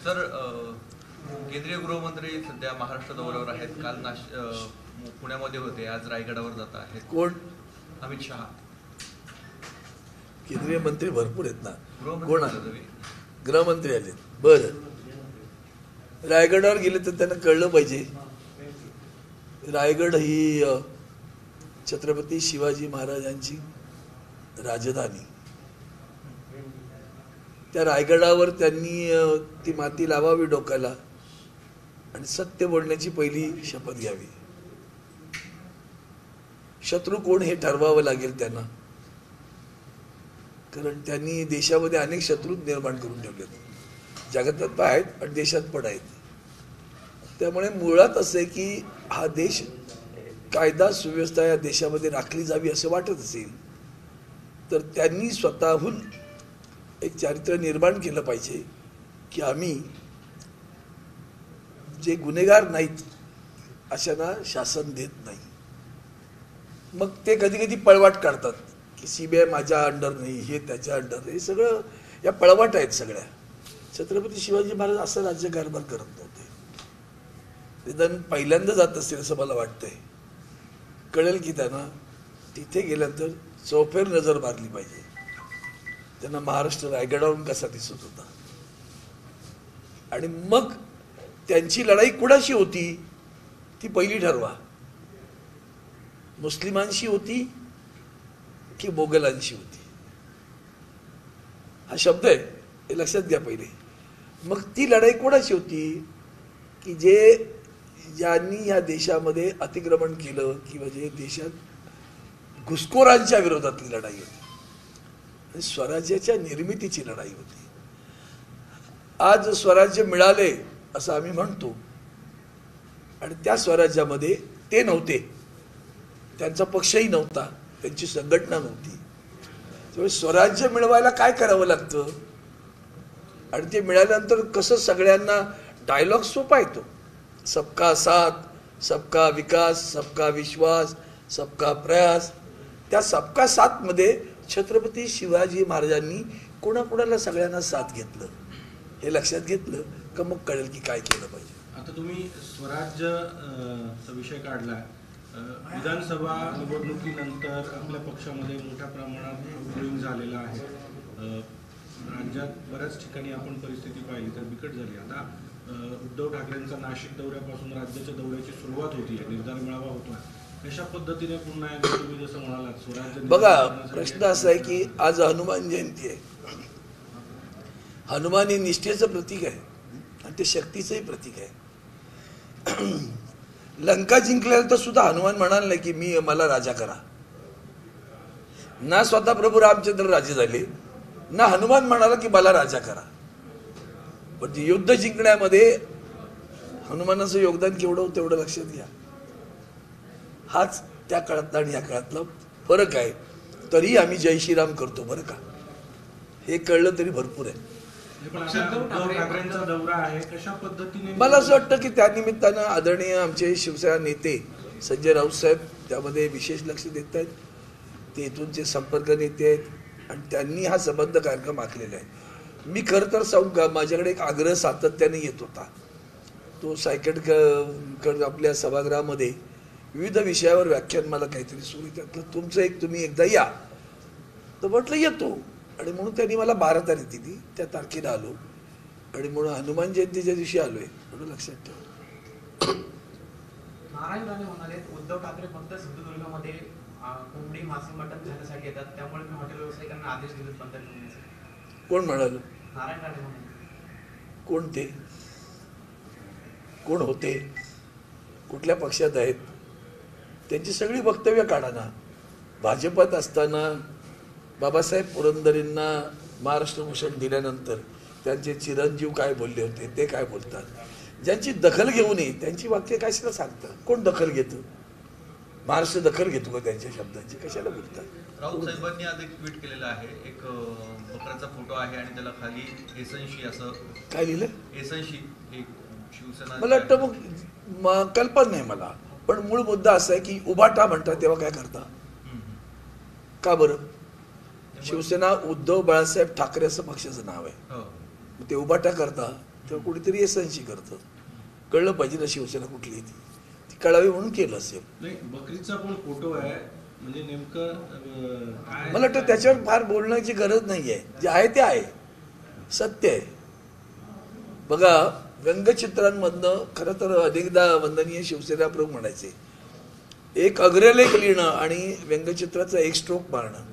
Sir, केंद्रीय गृहमंत्री सध्या महाराष्ट्र दौऱ्यावर आहेत. काल पुण्यामध्ये होते, आज रायगडावर जात आहेत. कोण? अमित शहा. केंद्रीय मंत्री भरपूर आहेत ना. कोण गृहमंत्री आले. बरं, रायगडावर गेले तर त्यांना कळलं पाहिजे, रायगड ही छत्रपती शिवाजी महाराजांची राजधानी. त्या रायगडावर त्यांनी ती माती लावावी डोक्याला आणि सत्य बोलण्याची पहिली शपथ घ्यावी. शत्रू कोण हे ठरवावं लागेल त्यांना, कारण त्यांनी देशामध्ये अनेक शत्रू निर्माण करून ठेवलेत. जगात पण आहेत आणि देशात पण आहेत. त्यामुळे मुळात असं आहे की हा देश, कायदा सुव्यवस्था या देशामध्ये राखली जावी असं वाटत असेल तर त्यांनी स्वतःहून एक चारित्र्य निर्माण केलं पाहिजे की आम्ही जे गुन्हेगार नाहीत अशांना शासन देत नाही. मग ते कधी कधी पळवाट काढतात की सीबीआय माझ्या अंडर नाही, हे त्याच्या अंडर. हे सगळं या पळवाट आहेत सगळ्या. छत्रपती शिवाजी महाराज असं राज्य कारभार करत नव्हते. निदान पहिल्यांदा जात असतील असं मला वाटतंय. कळेल की त्यांना तिथे गेल्यानंतर चौफेर नजर मारली पाहिजे. त्यांना महाराष्ट्र रायगडावरून कसा दिसत होता आणि मग त्यांची लढाई कुणाशी होती ती पहिली ठरवा. मुस्लिमांशी होती की मोगलांशी होती, हा शब्द आहे, हे लक्षात घ्या पहिले. मग ती लढाई कोणाची होती की ज्यांनी या देशामध्ये अतिक्रमण केलं किंवा जे देशात घुसखोरांच्या विरोधातली लढाई होती, स्वराज्याच्या निर्मितीची लढाई होती. आज स्वराज्य मिळाले असं आम्ही म्हणतो आणि त्या स्वराज्यामध्ये ते नव्हते, त्यांचा पक्षही नव्हता, त्यांची संघटना नव्हती. त्यामुळे स्वराज्य मिळवायला काय करावं लागतं आणि ते मिळाल्यानंतर कसं सगळ्यांना डायलॉग सोपा येतो. सबका साथ, सबका विकास, सबका विश्वास, सबका प्रयास. त्या सबका साथ मध्ये छत्रपती शिवाजी महाराजांनी कोणाकोणाला सगळ्यांना साथ घेतलं हे लक्षात घेतलं का मग कळेल की काय केलं पाहिजे. आता तुम्ही स्वराज्य विषय काढला. विधानसभा निवडणुकीनंतर आपल्या पक्षामध्ये मोठ्या प्रमाणात पोलिंग झालेलं आहे. राज्यात बऱ्याच ठिकाणी आपण परिस्थिती पाहिली तर बिकट झाली. आता उद्धव ठाकरेंचा नाशिक दौऱ्यापासून राज्याच्या दौऱ्याची सुरुवात होती, निर्धार मेळावा होता. अशा पद्धतीने पुन्हा एकदा तुम्ही जसं म्हणालात स्वराज्य. बघा, प्रश्न असा आहे की आज हनुमान जयंती आहे. हनुमान हे निष्ठेचं प्रतीक आहे आणि ते शक्तीचंही प्रतीक आहे. लंका जिंकल्यानंतर सुद्धा हनुमान म्हणाल नाही की मला राजा करा. ना स्वतः प्रभू रामचंद्र राजे झाले, ना हनुमान म्हणाला की मला राजा करा. पण युद्ध जिंकण्यामध्ये हनुमानाचं योगदान केवढं होतं तेवढं लक्षात घ्या. हाच त्या काळातला आणि या काळातला फरक आहे. तरी आम्ही जय श्रीराम करतो बरं का, हे कळलं तरी भरपूर आहे. मला असं वाटतं की त्या निमित्तानं आदरणीय आमचे शिवसेना नेते संजय राऊत साहेब त्यामध्ये विशेष लक्ष देत आहेत. ते इथूनचे संपर्क नेते आहेत आणि त्यांनी हा संबंध कार्यक्रम आखलेला आहे. मी खरं तर सांगू का, माझ्याकडे एक आग्रह सातत्याने येत होता. तो सायकड आपल्या सभागृहामध्ये विविध विषयावर व्याख्यान मला काहीतरी सुरू, त्यातलं तुमचं एक, तुम्ही एकदा या. तर म्हटलं येतो आणि म्हणून त्यांनी मला 12 तारीख दिली. त्या तारखेला आलो आणि म्हणून हनुमान जयंतीच्या दिवशी आलोय म्हणून लक्षात ठेवा. नारायण राणे म्हणाले उद्धव ठाकरे फक्त सिंधुदुर्गमध्ये कोंबडी मासे मटण खाण्यासाठी येतात, त्यामुळे मी हॉटेल व्यावसायिकांना आदेश दिले बंद ठेवण्याचे. कोण म्हणाल? नारायण राणे म्हणाले. कोण ते? कोण होते? कुठल्या पक्षात आहेत? त्यांची सगळी वक्तव्य काढा ना. भाजपात असताना बाबासाहेब पुरंदरेंना महाराष्ट्र भूषण दिल्यानंतर त्यांचे चिरंजीव काय बोलले होते ते काय बोलतात. ज्यांची दखल घेऊ नये त्यांची वाक्य कशाला सांगतात? कोण दखल घेतं? महाराष्ट्र दखल घेतो का त्यांच्या शब्दांची? कशाला बोलतात? राऊत साहेबांनी आज एक ट्विट केलेलं आहे. एक बकऱ्याचा फोटो आहे आणि त्याला खाली एसनशी असं काय लिहिलं? एसनशी एक शिवसेना. मला वाटतं मग कल्पना नाही मला, पण मूळ मुद्दा असा आहे की उभाटा म्हणतात तेव्हा काय करता? का बरं? शिवसेना उद्धव बाळासाहेब ठाकरे असं पक्षाचं नाव आहे. ते उभाटा करता तेव्हा कुठेतरी एसएनसी करतं. कळलं पाहिजे ना शिवसेना कुठली ती कळावी म्हणून केलं असेल. नाही, बकरीचा पण फोटो आहे, म्हणजे नेमकं काय मला वाटतं त्याच्यावर फार बोलण्याची गरज नाही आहे. जे आहे ते आहे, सत्य आहे. बघा, व्यंगचित्रांमधनं खरं तर अनेकदा वंदनीय शिवसेना प्रमुख म्हणायचे, एक अग्रलेख लिहिणं आणि व्यंगचित्राचा एक स्ट्रोक मारणं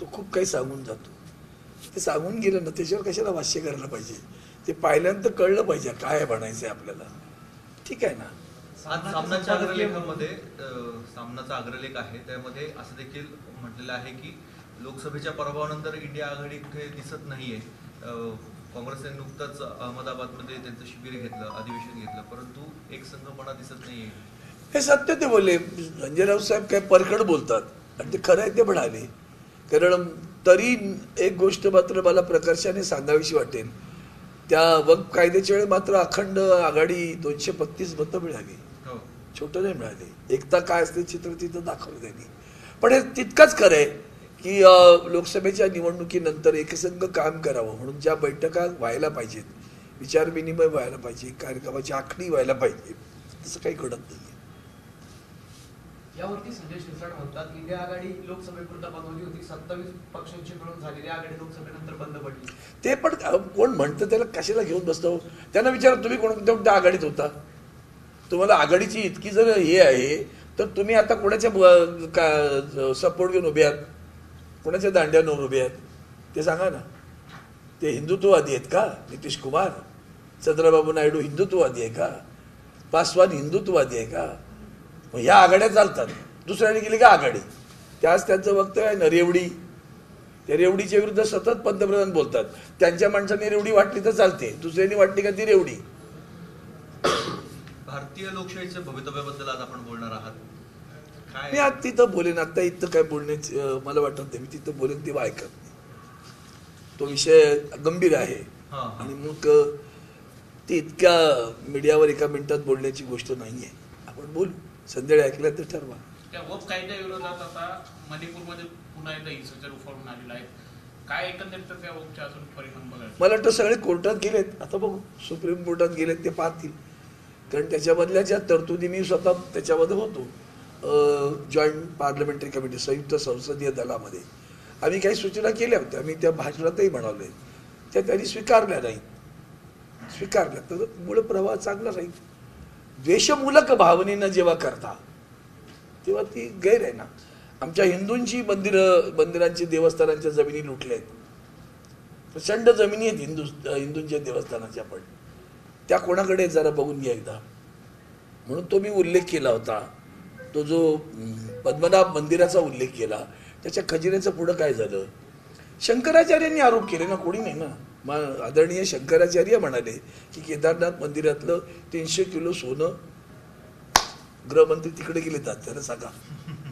तो खूप काही सांगून जातो. ते सांगून गेलं ना, त्याच्यावर कशाला भाष्य करायला पाहिजे. ते पाहिल्यानंतर कळलं पाहिजे काय म्हणायचंय आपल्याला. ठीक आहे ना. सामनाच्या अग्रलेखामध्ये सामनाचा अग्रलेख आहे, त्यामध्ये असं देखील म्हटलेलं आहे की लोकसभेच्या पराभवानंतर इंडिया आघाडी कुठे दिसत नाहीये. काँग्रेसने नुकतंच अहमदाबादमध्ये त्यांचं शिबिर घेतलं, अधिवेशन घेतलं, परंतु एक संघपणा दिसत नाहीये. हे सत्य ते बोलले. संजय राऊत साहेब काय परखड बोलतात आणि ते खरं आहे ते म्हणाले. कारण तरी एक गोष्ट मात्र मला प्रकर्षाने सांगावीशी वाटेल, त्या वक्फ कायद्याच्या वेळी मात्र अखंड आघाडी 235 मतं मिळाली. छोटं नाही मिळाले. एकता काय असते चित्र तिथं दाखवलं त्यांनी. पण हे तितकंच खरं आहे की लोकसभेच्या निवडणुकीनंतर एकसंघ काम करावं म्हणून ज्या बैठका व्हायला पाहिजेत, विचारविनिमय व्हायला पाहिजे, कार्यक्रमाची आखणी व्हायला पाहिजे, तसं काही घडत नाही. यावरती संजय शिरसाट म्हणतात की इंडिया आघाडी लोकसभेपुरता बनवली होती, 27 पक्षांची मिळून झालेली आघाडी लोकसभेनंतर बंद पडली. ते पण कोण म्हणतं त्याला कशाला घेऊन बसतो. त्यांना विचारा तुम्ही कोणत्या आघाडीत होता. तुम्हाला आघाडीची इतकी जर हे आहे तर तुम्ही आता कोणाच्या सपोर्ट घेऊन उभे आहात, कोणाच्या दांड्यावर उभे आहात ते सांगा ना. ते हिंदुत्ववादी आहेत का? नितीश कुमार, चंद्रबाबू नायडू हिंदुत्ववादी आहे का? पासवान हिंदुत्ववादी आहे का? मग ह्या आघाड्या चालतात. दुसऱ्याने गेली का आघाडी? त्याच त्यांचं वक्तव्य आहे ना, रेवडी. त्या रेवडीच्या विरुद्ध सतत पंतप्रधान बोलतात. त्यांच्या माणसांनी रेवडी वाटली तर चालते, दुसऱ्यांनी वाटली का ती रेवडी. भारतीय लोकशाहीच्या भवितव्याबद्दल आज आपण बोलणार आहात. मी आज तिथं बोलेन, आता इथं काय बोलण्याची मला वाटत नाही. मी तिथं बोलेन तेव्हा ऐकत नाही. तो विषय गंभीर आहे आणि मग ती इतक्या मीडियावर एका मिनिटात बोलण्याची गोष्ट नाहीये. आपण बोलू, संध्याकाळी ऐकलं तर ठरवा. त्या वक्फ कायद्या विरोधात आता मणिपूरमध्ये पुन्हा एकदा हिंसाचार उफाळून आलेला आहे. काय एकंदरीत त्या वक्फचे अजून परिणाम बघायला? मला वाटतं सगळे कोर्टात गेलेत. आता बघू, सुप्रीम कोर्टात गेलेत ते पाहतील. कारण त्याच्यामधल्या ज्या तरतुदी मी स्वतः त्याच्यामध्ये होतो, जॉईंट पार्लमेंटरी कमिटी, संयुक्त संसदीय दलामध्ये आम्ही काही सूचना केल्या होत्या. आम्ही त्या भाषणातही म्हणालोय, त्या त्यांनी स्वीकारल्या नाही. स्वीकारल्या तर मूळ प्रवाह चांगला राहील. द्वेषमूलक भावनेनं जेव्हा करता तेव्हा ती गैर आहे ना. आमच्या हिंदूंची मंदिरांची देवस्थानांच्या जमिनी लुटल्या आहेत. प्रचंड जमिनी आहेत हिंदूंच्या देवस्थानाच्या. पण त्या कोणाकडे जरा बघून घ्या एकदा. म्हणून तो मी उल्लेख केला होता, तो जो पद्मनाभ मंदिराचा उल्लेख केला, त्याच्या खजिन्याचं पुढं काय झालं. शंकराचार्यांनी आरोप केले ना, कोणी नाही ना. आदरणीय शंकराचार्य म्हणाले की केदारनाथ मंदिरातलं 300 किलो सोनं, गृहमंत्री तिकडे गेले जात, त्याला सांगा,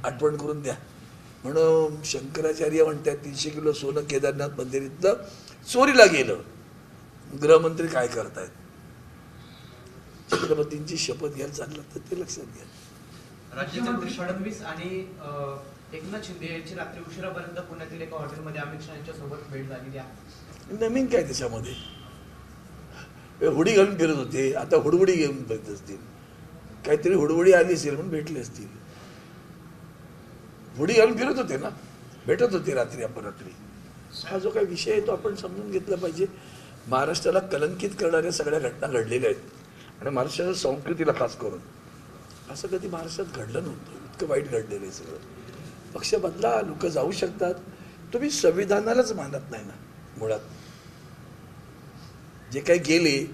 आठवण करून द्या. म्हणून शंकराचार्य म्हणतात 300 किलो सोनं केदारनाथ मंदिरातलं चोरीला गेलं. गृहमंत्री काय करतायत? छत्रपतींची शपथ घ्यायला चाललं तर ते लक्षात घ्या. राज्यमंत्री फडणवीस आणि एकनाथ शिंदे यांची रात्री उशिरापर्यंत पुण्यातील एका हॉटेलमध्ये अमित शहा यांच्या सोबत भेट झालेली आहे. नवीन काय त्याच्यामध्ये? हुडी घालून फिरत होते, आता हुडहुडी घेऊन फिरत असतील. काहीतरी हुडहुडी आली असेल म्हणून भेटले असतील. हुडी घालून फिरत होते ना, भेटत होते रात्री अपरात्री. हा जो काही विषय आहे तो आपण समजून घेतला पाहिजे. महाराष्ट्राला कलंकित करणाऱ्या सगळ्या घटना घडलेल्या आहेत आणि महाराष्ट्राच्या संस्कृतीला खास करून असं कधी महाराष्ट्रात घडलं नव्हतं. इतकं वाईट घडलेलं आहे सगळं. पक्ष बदला, लोक जाऊ शकतात. तुम्ही संविधानालाच मानत नाही ना मुळात. जे काही गेले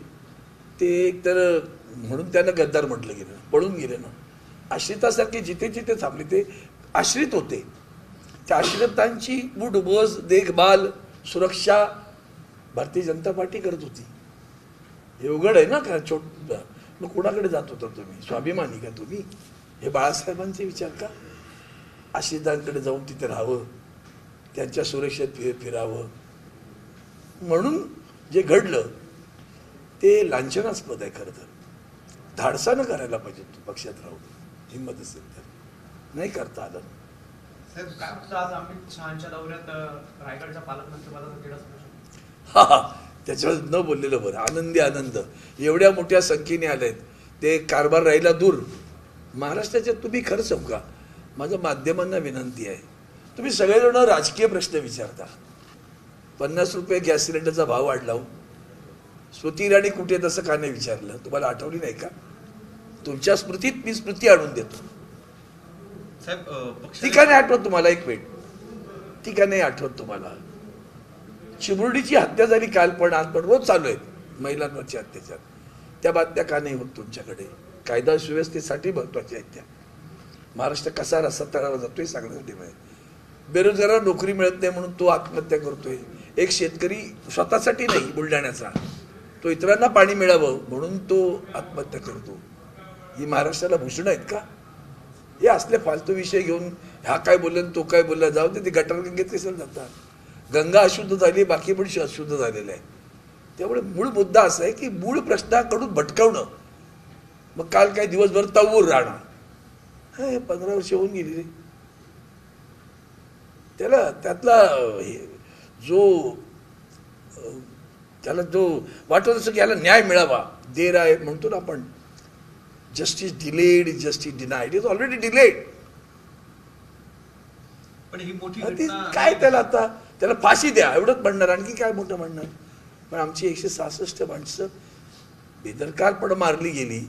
ते एकतर म्हणून त्यांना गद्दार म्हटलं गेलं, पळून गेले ना. आश्रितासारखे जिथे जिथे थांबले ते आश्रित होते. त्या आश्रितांची उठ बस, देखभाल, सुरक्षा भारतीय जनता पार्टी करत होती. हे उघड आहे ना. का मग कुणाकडे जात होता तुम्ही? स्वाभिमानी का तुम्ही? हे बाळासाहेबांचे विचार का? आश्रितांकडे जाऊन तिथे राहावं, त्यांच्या सुरक्षेत फिरावं. म्हणून जे घडलं ते लांछनास्पद आहे. खरं तर धाडसानं करायला पाहिजे. तू पक्षात राहून हिंमत असेल तर. नाही करता आलं. साहेब, काय वाटतं आज अमित शहाच्या दौऱ्यात रायगडच्या पालकमंत्री पदाचा तिढा सुरू शकतो? हा, त्याच्यावर न बोललेलं बरं. आनंदी आनंद एवढ्या मोठ्या संख्येने आलेत, ते कारभार राहिला दूर. महाराष्ट्राच्या तुम्ही खरं सांगू का, माझं माध्यमांना विनंती आहे, तुम्ही सगळेजण राजकीय प्रश्न विचारता. 50 रुपये गॅस सिलेंडरचा भाव वाढला हो. स्मृती इराणी कुठे तसं का नाही विचारलं? तुम्हाला आठवली नाही का? तुमच्या स्मृतीत मी स्मृती आणून देतो. साहेब ती का नाही आठवत तुम्हाला? एक मिनिट, ती का नाही आठवत तुम्हाला? चिमुरडीची हत्या झाली काल, पण आज पण रोज चालू आहेत महिलांवरचे अत्याचार. त्या बातम्या का नाही होत तुमच्याकडे? कायदा सुव्यवस्थेसाठी महत्वाच्या आहेत त्या. महाराष्ट्र कसा रस्ता तळाला जातोय सांगण्यासाठी आहे. बेरोजगारांना नोकरी मिळत नाही म्हणून तो आत्महत्या करतोय. एक शेतकरी स्वतःसाठी नाही बुलढाण्याचा, तो इतरांना पाणी मिळावं म्हणून तो आत्महत्या करतो. ही महाराष्ट्राला भूषण आहेत का? हे असले फालतू विषय घेऊन हा काय बोलला तो काय बोलला, जाऊ दे. ते गटारगंगेत कशाला जातात? गंगा अशुद्ध झाली, बाकी पण अशुद्ध झालेलं आहे. त्यामुळे मूळ मुद्दा असा आहे की मूळ प्रश्नाकडून भटकवणं. मग काल काय दिवसभर तव्वूर राहणार, 15 वर्ष होऊन गेली रे. त्यातला त्याला जो वाटत असं की याला न्याय मिळावा, देर आहे म्हणतो ना आपण, justice delayed is justice denied, is already delayed. पण ही मोठी काय त्याला आता त्याला फाशी द्या एवढंच म्हणणार, आणखी काय मोठं म्हणणार? पण आमची 166 माणसं बेदरकारपणे मारली गेली.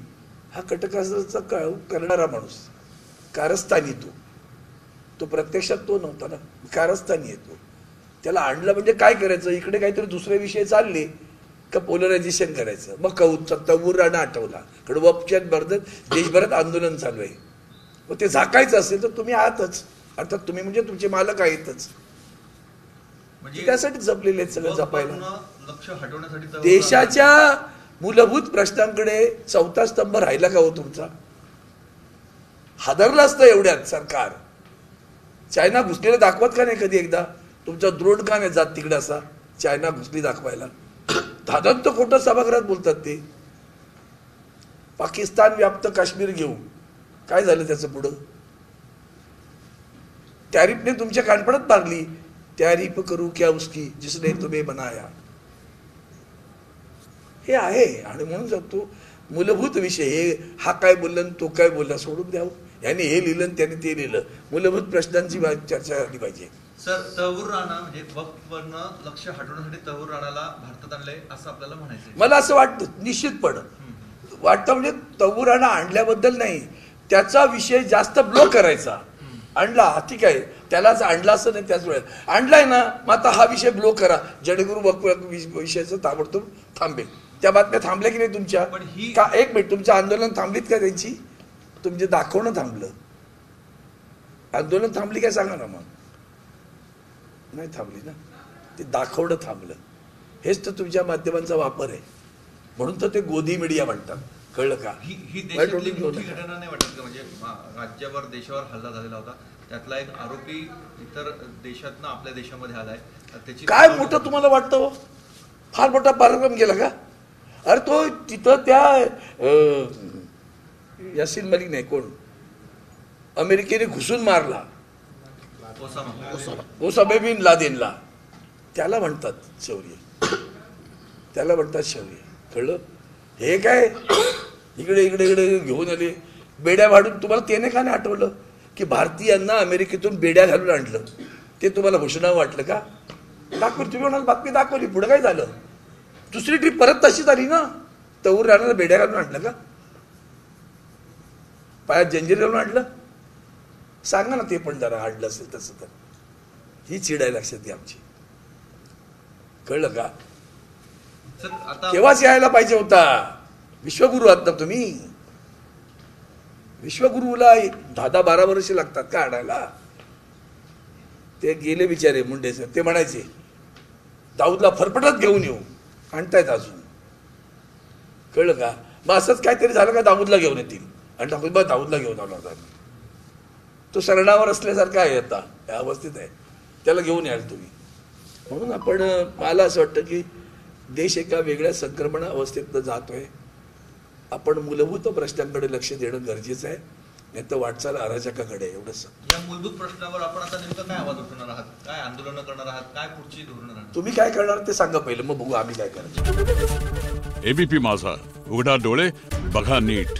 हा कटकाचा करणारा माणूस कारस्थानी, तो प्रत्यक्षात तो नव्हता ना, कारस्थानी येतो. त्याला आणलं म्हणजे काय करायचं? इकडे काहीतरी दुसरे विषय चालले का पोलरायझेशन करायचं. मग तव्वूर राणा आठवला, कडवपच्यात भरत देशभरात आंदोलन चालू आहे. मग ते झाकायचं असेल तर तुम्ही आहातच, अर्थात तुम्ही म्हणजे तुमचे मालक आहेतच. म्हणजे त्यासाठी जपलेले आहेत सगळं जपायला. लक्ष हटवण्यासाठी देशाच्या मूलभूत प्रश्नांकडे चौथा स्तंभ राहिला का हो तुमचा? हादरलं असतं एवढ्यात सरकार. चायना घुसलेलं दाखवत का नाही कधी एकदा? तुमचा द्रोण का नाही जात तिकडे असा चायना घुसली दाखवायला? दादंत खोटं सभागृहात बोलतात ते. पाकिस्तान व्याप्त काश्मीर घेऊ, काय झालं त्याचं पुढं? टॅरिफने तुमच्या कानपणात मारली. टॅरिफ करू क्या उसकी जिसने तुम्हें बनाया. हे आहे. आणि म्हणून सांगतो मूलभूत विषय हे, हा काय बोलला तो काय बोलला सोडून द्यावं. याने हे लिहिलं आणि त्याने ते लिहिलं. मूलभूत प्रश्नांची चर्चा झाली पाहिजे. सर, तव्वूर राणा म्हणजे वक्फवरनं लक्ष हटवण्यासाठी तव्वूर राणाला भारतात आणलंय असं आपल्याला म्हणायचं? मला असं वाटतं, निश्चितपणे वाटतं. म्हणजे तव्वूर राणा आणल्याबद्दल नाही, त्याचा विषय जास्त ब्लो करायचा. आणला ठीक आहे, त्यालाच आणला असं नाही, त्याच वेळेत आणलाय ना, मग आता हा विषय ब्लो करा जेणेकरून वक्फ विषयाचं ताबडतोब थांबेल. त्या बातम्या थांबल्या की नाही तुमच्या? पण ही का एक मिनिट, तुमचं आंदोलन थांबलीत का त्यांची? तुमचे दाखवणं थांबलं, आंदोलन थांबली काय सांगा ना? मग नाही थांबली ना, ते दाखवणं थांबलं. हेच तर तुमच्या माध्यमांचा वापर आहे. म्हणून तर ते गोदी मीडिया म्हणतात, कळलं का? ही देशातली मोठी घटना नाही वाटत का? म्हणजे राज्यावर देशावर हल्ला झालेला होता, त्यातला एक आरोपी इतर देशातनं आपल्या देशामध्ये आलाय, त्याची काय मोठं तुम्हाला वाटतं हो? फार मोठा पराक्रम केला का? अरे तो तिथं त्या यासीन मलिक नाही, कोण अमेरिकेने घुसून मारला, ओसामा बिन लादेनला. त्याला म्हणतात शौर्य, त्याला म्हणतात शौर्य, कळलं? हे काय इकडे इकडे इकडे घेऊन आले बेड्या वाढून. तुम्हाला ते नाही का नाही आठवलं की भारतीयांना अमेरिकेतून बेड्या घालून आणलं? ते तुम्हाला भूषणावं वाटलं का? दाखवली, तुम्ही म्हणाल बातमी दाखवली, पुढे काय झालं? दुसरी ट्रिप परत तशीच आली ना. तव्वूर राणाला बेड्या घालून आणलं का? पायात जंजीर घालून आणलं? सांगा ना ते पण जरा, आणलं असेल तसं तर. ही चिड आहे लक्षात घ्या आमची, कळलं का? केव्हाच यायला पाहिजे होता. विश्वगुरु आहात ना तुम्ही. विश्वगुरुला 10-12 वर्ष लागतात का आणायला? ते गेले बिचारे मुंडे सर, ते म्हणायचे दाऊदला फरफटत घेऊन येऊ, आणतायत अजून, कळलं का? मग असंच काहीतरी झालं का दाऊदला घेऊन येतील आणि दाऊदला घेऊन आला होता. तो सरणावर असल्यासारखा आहे आता, या अवस्थेत आहे, त्याला घेऊन याल तुम्ही. म्हणून आपण, मला असं वाटतं की देश एका वेगळ्या संक्रमण अवस्थेतनं जातोय. आपण मूलभूत प्रश्नांकडे लक्ष देणं गरजेचं आहे. नाही तर वाटचाल अराजकाकडे आहे, एवढंच सांगतो. या मूलभूत प्रश्नावर आपण आता नेमकं काय आवाज उठवणार आहात, काय आंदोलनं करणार आहात, काय पुढची धोरणं राहणार? तुम्ही काय करणार ते सांगा पहिलं, मग बघू आम्ही काय करायचं. एबीपी माझा, उघडा डोळे बघा नीट.